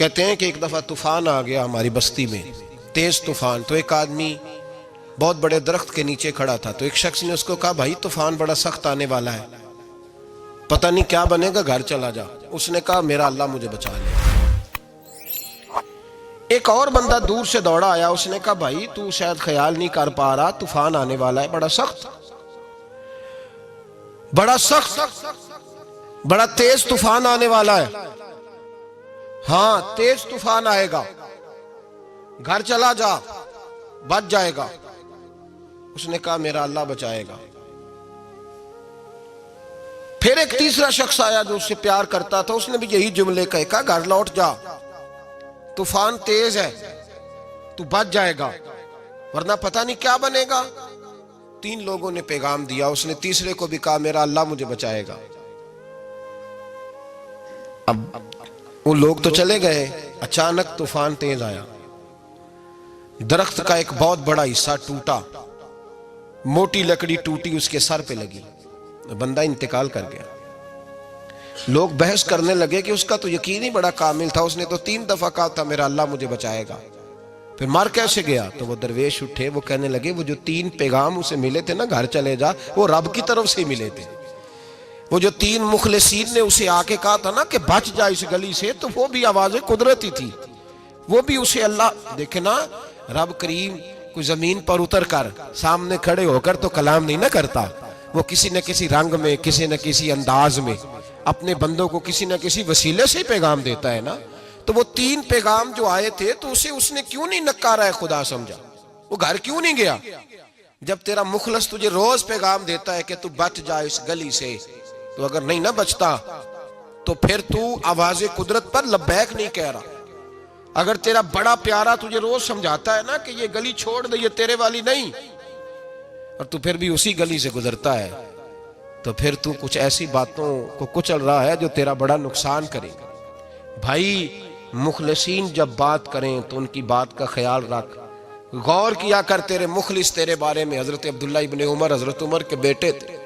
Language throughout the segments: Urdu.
کہتے ہیں کہ ایک دفعہ طوفان آ گیا ہماری بستی میں، تیز طوفان. تو ایک آدمی بہت بڑے درخت کے نیچے کھڑا تھا. تو ایک شخص نے اس کو کہا بھائی طوفان بڑا سخت آنے والا ہے، پتہ نہیں کیا بنے گا، گھر چلا جا. اس نے کہا میرا اللہ مجھے بچا لے. ایک اور بندہ دور سے دوڑا آیا. اس نے کہا بھائی تو شاید خیال نہیں کر پا رہا، طوفان آنے والا ہے بڑا سخت، بڑا تیز طوفان آنے والا ہے. ہاں تیز طوفان آئے گا، گھر چلا جا، بچ جائے گا. اس نے کہا میرا اللہ بچائے گا. پھر ایک تیسرا شخص آیا جو اس سے پیار کرتا تھا. اس نے بھی یہی جملے کہے، کہا گھر لوٹ جا، طوفان تیز ہے، تو بچ جائے گا ورنہ پتہ نہیں کیا بنے گا. 3 لوگوں نے پیغام دیا. اس نے تیسرے کو بھی کہا میرا اللہ مجھے بچائے گا. اب وہ لوگ تو چلے گئے. اچانک طوفان تیز آیا، درخت کا ایک بہت بڑا حصہ ٹوٹا، موٹی لکڑی ٹوٹی، اس کے سر پہ لگی، بندہ انتقال کر گیا. لوگ بحث کرنے لگے کہ اس کا تو یقین ہی بڑا کامل تھا، اس نے تو 3 دفعہ کہا تھا میرا اللہ مجھے بچائے گا، پھر مر کیسے گیا؟ تو وہ درویش اٹھے، وہ کہنے لگے وہ جو 3 پیغام اسے ملے تھے نا گھر چلے جا، وہ رب کی طرف سے ملے تھے. وہ جو 3 مخلصین نے اسے آ کے کہا تھا نا کہ بچ جا اس گلی سے، تو وہ بھی آواز قدرتی تھی، وہ بھی اسے اللہ. دیکھیں نا رب کریم کوئی زمین پر اتر کر سامنے کھڑے ہو کر تو کلام نہیں نہ کرتا، وہ کسی نہ کسی رنگ میں، کسی نہ کسی انداز میں اپنے بندوں کو کسی نہ کسی وسیلے سے پیغام دیتا ہے نا. تو وہ 3 پیغام جو آئے تھے تو اسے اس نے کیوں نہیں نکارا ہے خدا سمجھا، وہ گھر کیوں نہیں گیا؟ جب تیرا مخلص تجھے روز پیغام دیتا ہے کہ تو بچ جا اس گلی سے، تو اگر نہیں نہ بچتا تو پھر تو آواز قدرت پر لبیک نہیں کہہ رہا. اگر تیرا بڑا پیارا تجھے روز سمجھاتا ہے نا کہ یہ گلی چھوڑ دے، یہ تیرے والی نہیں، اور تو پھر بھی اسی گلی سے گزرتا ہے، تو پھر تو کچھ ایسی باتوں کو کچل رہا ہے جو تیرا بڑا نقصان کرے گا. بھائی مخلصین جب بات کریں تو ان کی بات کا خیال رکھ، غور کیا کر. تیرے مخلص تیرے بارے میں حضرت عبداللہ ابن عمر، حضرت عمر کے بیٹے تھے.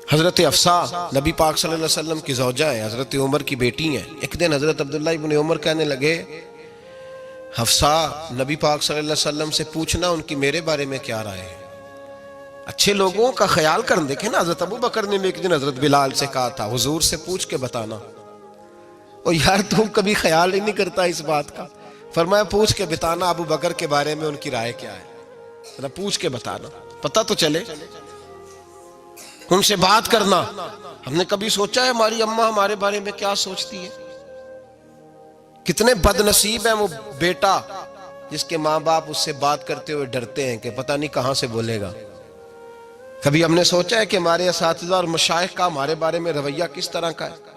حضرت حفصہ نبی پاک صلی اللہ علیہ وسلم کی زوجہ ہے، حضرت عمر کی بیٹی ہیں. ایک دن حضرت عبداللہ ابن عمر کہنے لگے حفصہ نبی پاک صلی اللہ علیہ وسلم سے پوچھنا ان کی میرے بارے میں کیا رائے ہے. اچھے لوگوں کا خیال کرنے. دیکھیں نا حضرت ابو بکر نے ایک دن حضرت بلال سے کہا تھا حضور سے پوچھ کے بتانا. اور یار تم کبھی خیال ہی نہیں کرتا اس بات کا. فرمایا پوچھ کے بتانا ابو بکر کے بارے میں ان کی رائے کیا ہے، پوچھ کے بتانا، پتہ تو چلے. ان سے بات کرنا. ہم نے کبھی سوچا ہے ہماری اماں ہمارے بارے میں کیا سوچتی ہے؟ کتنے بد نصیب ہیں وہ بیٹا جس کے ماں باپ اس سے بات کرتے ہوئے ڈرتے ہیں کہ پتہ نہیں کہاں سے بولے گا. کبھی ہم نے سوچا ہے کہ ہمارے اساتذہ اور مشائخ کا ہمارے بارے میں رویہ کس طرح کا ہے؟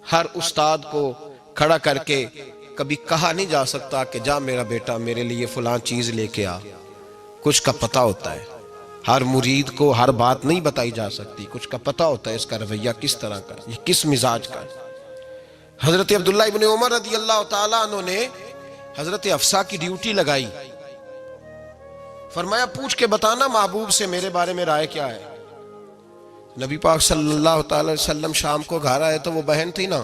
ہر استاد کو کھڑا کر کے کبھی کہا نہیں جا سکتا کہ جا میرا بیٹا میرے لیے فلاں چیز لے کے آ. کچھ کا پتہ ہوتا ہے. ہر مرید کو ہر بات نہیں بتائی جا سکتی، کچھ کا پتہ ہوتا ہے اس کا رویہ کس طرح کا، یہ کس مزاج کا ہے. حضرت عبداللہ ابن عمر رضی اللہ تعالیٰ عنہ نے حضرت حفصہ کی ڈیوٹی لگائی. فرمایا پوچھ کے بتانا محبوب سے میرے بارے میں رائے کیا ہے. نبی پاک صلی اللہ تعالی وسلم شام کو گھر آئے تو وہ بہن تھی نا،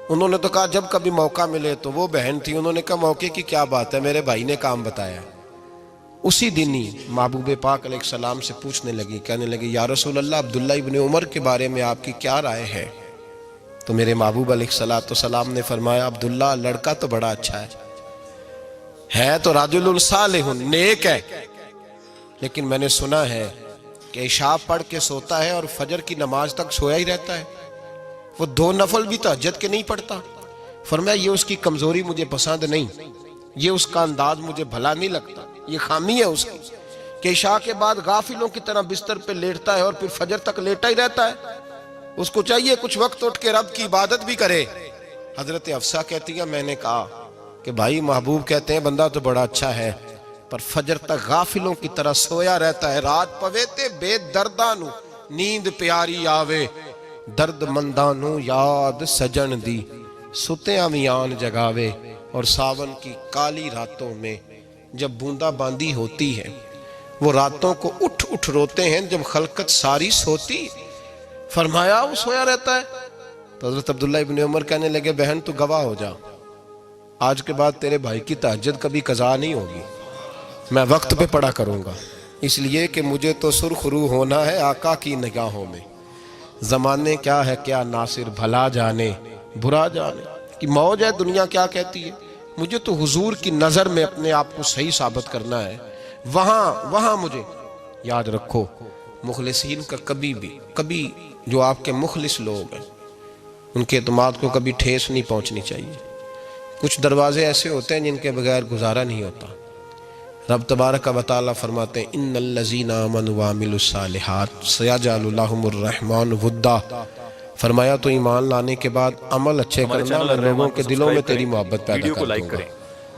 انہوں نے تو کہا جب کبھی موقع ملے تو وہ بہن تھی. انہوں نے کہا موقع کی کیا بات ہے، میرے بھائی نے کام بتایا. اسی دن ہی محبوب پاک علیہ السلام سے پوچھنے لگی، کہنے لگی یا رسول اللہ عبداللہ ابن عمر کے بارے میں آپ کی کیا رائے ہے؟ تو میرے محبوب علیہ السلام نے فرمایا عبداللہ لڑکا تو بڑا اچھا ہے تو رجل صالح نیک ہے، لیکن میں نے سنا ہے کہ عشاء پڑھ کے سوتا ہے اور فجر کی نماز تک سویا ہی رہتا ہے، وہ 2 نفل بھی تہجد کے نہیں پڑھتا. فرمایا یہ اس کی کمزوری مجھے پسند نہیں، یہ اس کا انداز مجھے بھلا نہیں لگتا، یہ خامی ہے اس کی کہ عشاء کے بعد غافلوں کی طرح بستر پہ لیٹتا ہے اور پھر فجر تک لیٹا ہی رہتا ہے. اس کو چاہیے کچھ وقت اٹھ کے رب کی عبادت بھی کرے. حضرت حفصہ کہتی ہے میں نے کہا کہ بھائی محبوب کہتے ہیں بندہ تو بڑا اچھا ہے پر فجر تک غافلوں کی طرح سویا رہتا ہے. رات پویتے بے دردانو نیند پیاری آوے، درد مندانو یاد سجن دی ستیاں میان جگاوے. اور ساون کی کالی راتوں میں جب بوندا باندی ہوتی ہے وہ راتوں کو اٹھ اٹھ روتے ہیں جب خلقت ساری سوتی. فرمایا وہ سویا رہتا ہے تو حضرت عبداللہ ابن عمر کہنے لگے بہن تو گواہ ہو جا، آج کے بعد تیرے بھائی کی تہجد کبھی قضا نہیں ہوگی، میں وقت پہ پڑھا کروں گا، اس لیے کہ مجھے تو سرخ روح ہونا ہے آقا کی نگاہوں میں۔ زمانے کیا ہے کیا ناصر، بھلا جانے برا جانے کہ موج ہے دنیا کیا کہتی ہے، مجھے تو حضور کی نظر میں اپنے آپ کو صحیح ثابت کرنا ہے، وہاں مجھے یاد رکھو مخلصین کا کبھی جو آپ کے مخلص لوگ ہیں ان کے اعتماد کو کبھی ٹھیس نہیں پہنچنی چاہیے۔ کچھ دروازے ایسے ہوتے ہیں جن کے بغیر گزارا نہیں ہوتا۔ رب تبارک و تعالیٰ فرماتے ہیں ان الذین آمنوا وعملوا الصالحات سیجعل لهم الرحمن ودا، فرمایا تو ایمان لانے کے بعد عمل اچھے ہمارے کرنا، چینل میں لوگوں الرحمان کے کو دلوں میں سبسکرائب تیری کریں، محبت پیدا ویڈیو کو کر لائک دوں گا۔ کریں،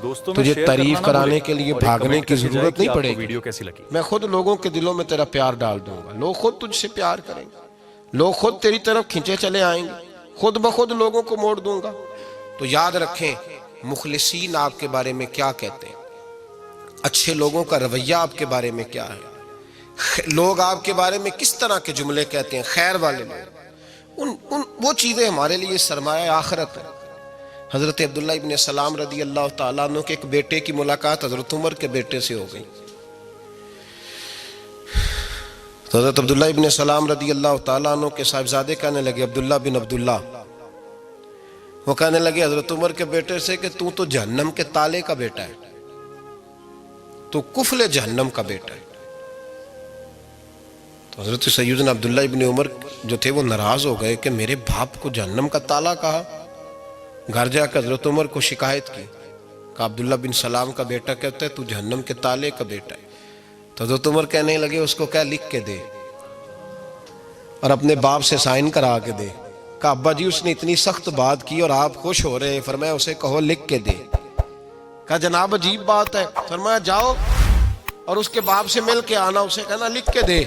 دوستوں میں تجھے شیئر تعریف کرنا نہ کرانے بھولیں، کے لیے اور ایک بھاگنے کمنٹ کی کر کے جائے ضرورت کہ نہیں آپ کو پڑے گی، ویڈیو کیسی لگی۔ میں خود لوگوں کے دلوں میں تیرا پیار ڈال دوں گا، لوگ خود تجھ سے پیار کریں گے، لوگ خود تیری طرف کھنچے چلے آئیں گے، خود بخود لوگوں کو موڑ دوں گا۔ تو یاد رکھیں مخلصین آپ کے بارے میں کیا کہتے ہیں، اچھے لوگوں کا رویہ آپ کے بارے میں کیا ہے، لوگ آپ کے بارے میں کس طرح کے جملے کہتے ہیں، خیر والے لوگ، وہ چیزیں ہمارے لیے سرمایہ آخرت ہے۔ حضرت عبداللہ ابن سلام رضی اللہ تعالیٰ عنہ کے ایک بیٹے کی ملاقات حضرت عمر کے بیٹے سے ہو گئی۔ تو حضرت عبداللہ ابن سلام رضی اللہ تعالیٰ عنہ کے صاحبزادے کہنے لگے عبداللہ بن عبداللہ، وہ کہنے لگے حضرت عمر کے بیٹے سے کہ تو جہنم کے تالے کا بیٹا ہے، تو کفل جہنم کا بیٹا ہے۔ تو حضرت سیدنا عبداللہ ابن عمر جو تھے وہ ناراض ہو گئے کہ میرے باپ کو جہنم کا تالا کہا۔ گھر جا کر حضرت عمر کو شکایت کی، کہ عبداللہ بن سلام کا بیٹا کہتا ہے تو جہنم کے تالے کا بیٹا ہے۔ تو حضرت عمر کہنے لگے اس کو کیا لکھ کے دے اور اپنے باپ سے سائن کرا کے دے۔ کہ ابا جی اس نے اتنی سخت بات کی اور آپ خوش ہو رہے ہیں، فرمایا اسے کہو لکھ کے دے۔ کہا جناب عجیب بات ہے، فرمایا جاؤ اور اس کے باپ سے مل کے آنا، اسے کہنا لکھ کے دے۔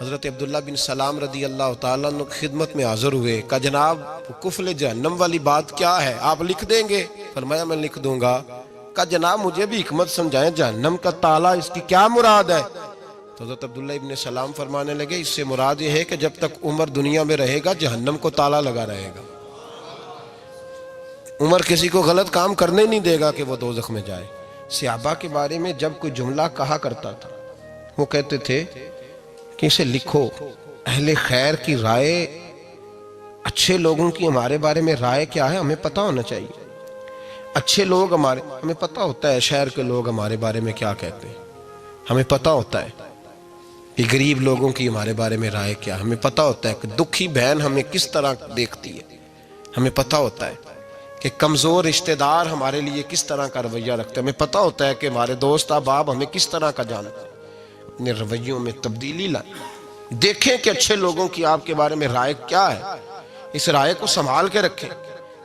حضرت عبداللہ بن سلام رضی اللہ تعالیٰ عنہ خدمت میں حاضر ہوئے، کہا جناب کفل جہنم والی بات کیا ہے، آپ لکھ دیں گے؟ فرمایا میں لکھ دوں گا۔ کہا جناب مجھے بھی حکمت سمجھائیں، جہنم کا تالا اس کی کیا مراد ہے؟ تو حضرت عبداللہ ابن سلام فرمانے لگے اس سے مراد یہ ہے کہ جب تک عمر دنیا میں رہے گا جہنم کو تالا لگا رہے گا، عمر کسی کو غلط کام کرنے نہیں دے گا کہ وہ دوزخ میں جائے۔ صحابہ کے بارے میں جب کوئی جملہ کہا کرتا تھا وہ کہتے تھے کہ اسے لکھو، اہل خیر کی رائے، اچھے لوگوں کی ہمارے بارے میں رائے کیا ہے ہمیں پتہ ہونا چاہیے۔ اچھے لوگ ہمیں پتہ ہوتا ہے شہر کے لوگ ہمارے بارے میں کیا کہتے ہیں، ہمیں پتہ ہوتا ہے کہ غریب لوگوں کی ہمارے بارے میں رائے کیا، ہمیں پتہ ہوتا ہے کہ دکھی بہن ہمیں کس طرح دیکھتی ہے، ہمیں پتہ ہوتا ہے کہ کمزور رشتہ دار ہمارے لیے کس طرح کا رویہ رکھتے ہیں، ہمیں پتہ ہوتا ہے کہ ہمارے دوست احباب ہمیں کس طرح کا جانتے ہیں۔ اپنے رویوں میں تبدیلی لائیں، دیکھیں کہ اچھے لوگوں کی آپ کے بارے میں رائے کیا ہے، اس رائے کو سنبھال کے رکھیں۔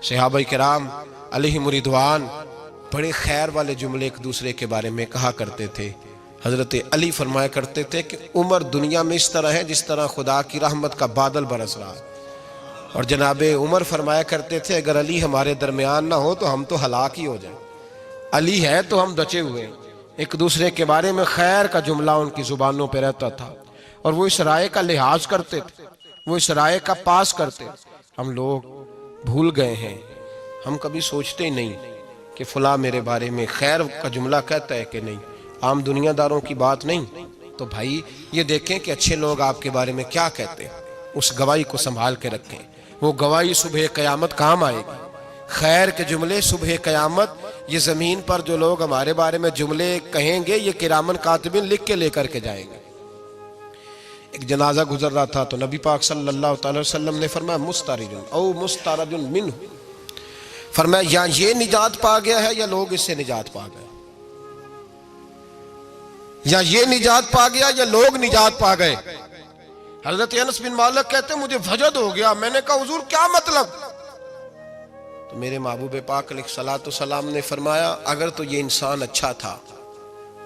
صحابہ کرام علیہم رضوان بڑے خیر والے جملے ایک دوسرے کے بارے میں کہا کرتے تھے۔ حضرت علی فرمایا کرتے تھے کہ عمر دنیا میں اس طرح ہے جس طرح خدا کی رحمت کا بادل برس رہا ہے، اور جناب عمر فرمایا کرتے تھے اگر علی ہمارے درمیان نہ ہو تو ہم تو ہلاک ہی ہو جائیں، علی ہے تو ہم بچے ہوئے ہیں۔ ایک دوسرے کے بارے میں خیر کا جملہ ان کی زبانوں پہ رہتا تھا، اور وہ اس رائے کا لحاظ کرتے تھے، وہ اس رائے کا پاس کرتے۔ ہم لوگ بھول گئے ہیں، ہم کبھی سوچتے ہی نہیں کہ فلاں میرے بارے میں خیر کا جملہ کہتا ہے کہ نہیں، عام دنیا داروں کی بات نہیں۔ تو بھائی یہ دیکھیں کہ اچھے لوگ آپ کے بارے میں کیا کہتے ہیں، اس گواہی کو سنبھال کے رکھیں، وہ گواہی صبح قیامت کام آئے گی۔ خیر کے جملے صبح قیامت، یہ زمین پر جو لوگ ہمارے بارے میں جملے کہیں گے یہ کرامن کاتبین لکھ کے لے کر کے جائیں گے۔ ایک جنازہ گزر رہا تھا تو نبی پاک صلی اللہ تعالی وسلم نے فرمایا مسترج او مسترج منہ، فرمایا یا یہ نجات پا گیا ہے یا لوگ اس سے نجات پا گئے، یا یہ نجات پا گیا یا لوگ نجات پا گئے۔ حضرت انس بن مالک کہتے مجھے وجد ہو گیا، میں نے کہا حضور کیا مطلب؟ تو میرے محبوب پاک علیہ الصلوۃ والسلام نے فرمایا اگر تو یہ انسان اچھا تھا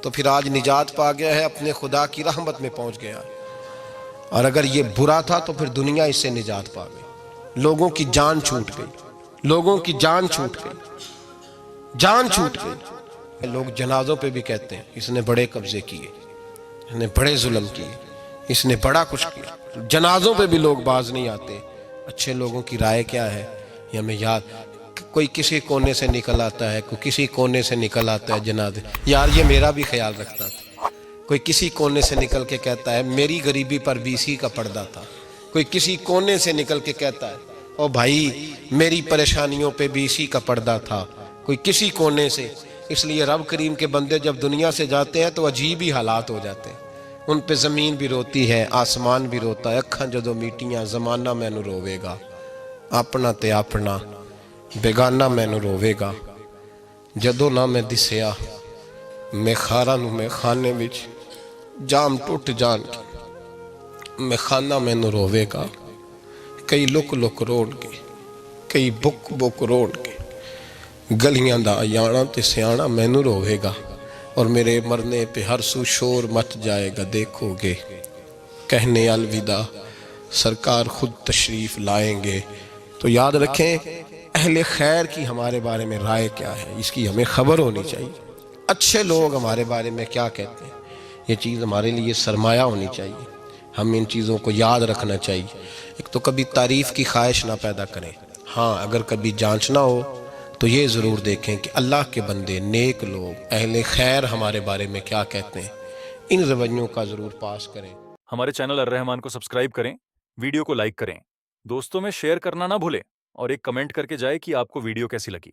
تو پھر آج نجات پا گیا ہے، اپنے خدا کی رحمت میں پہنچ گیا، اور اگر یہ برا تھا تو پھر دنیا اس سے نجات پا گئی۔ لوگوں کی جان چھوٹ گئی، لوگوں کی جان چھوٹ گئی، جان چھوٹ گئی۔ لوگ جنازوں پہ بھی کہتے ہیں اس نے بڑے قبضے کیے، اس نے بڑے ظلم کیے، اس نے بڑا کچھ کیا۔ جنازوں پہ بھی لوگ باز نہیں آتے اچھے لوگوں کی رائے کیا ہے یہ ہمیں یاد. کوئی کسی کونے سے نکل آتا ہے, کوئی کسی کونے سے نکل آتا ہے جنازے, یار یہ میرا بھی خیال رکھتا تھا. کوئی کسی کونے سے نکل کے کہتا ہے میری غریبی پر 20 کا پردہ تھا. کوئی کسی کونے سے نکل کے کہتا ہے او بھائی میری پریشانیوں پہ 20 کا پردہ تھا. کوئی کسی کونے سے. اس لیے رب کریم کے بندے جب دنیا سے جاتے ہیں تو عجیب ہی حالات ہو جاتے ہیں. ان پہ زمین بھی روتی ہے, آسمان بھی روتا ہے. اکھاں جدو میٹیاں زمانہ مینوں روے گا, اپنا تے اپنا بیگانہ مینوں روے گا. جدو نہ میں دسیا میں خارا نو میں خانے وچ جام ٹوٹ جان کے میں خانہ مینوں روے گا. کئی لک لک روڑ کے, کئی بک بک روڑ کے, گلیاں دا یانا تے سیانا مینوں روے گا. اور میرے مرنے پہ ہر سو شور مچ جائے گا, دیکھو گے کہنے الوداع سرکار خود تشریف لائیں گے. تو یاد رکھیں اہل خیر کی ہمارے بارے میں رائے کیا ہے, اس کی ہمیں خبر ہونی چاہیے. اچھے لوگ ہمارے بارے میں کیا کہتے ہیں, یہ چیز ہمارے لیے سرمایہ ہونی چاہیے. ہم ان چیزوں کو یاد رکھنا چاہیے. ایک تو کبھی تعریف کی خواہش نہ پیدا کریں. ہاں اگر کبھی جانچنا ہو تو یہ ضرور دیکھیں کہ اللہ کے بندے, نیک لوگ, اہل خیر ہمارے بارے میں کیا کہتے ہیں. ان رویوں کا ضرور پاس کریں. ہمارے چینل الرحمان کو سبسکرائب کریں, ویڈیو کو لائک کریں, دوستوں میں شیئر کرنا نہ بھولیں, اور ایک کمنٹ کر کے جائے کہ آپ کو ویڈیو کیسی لگی.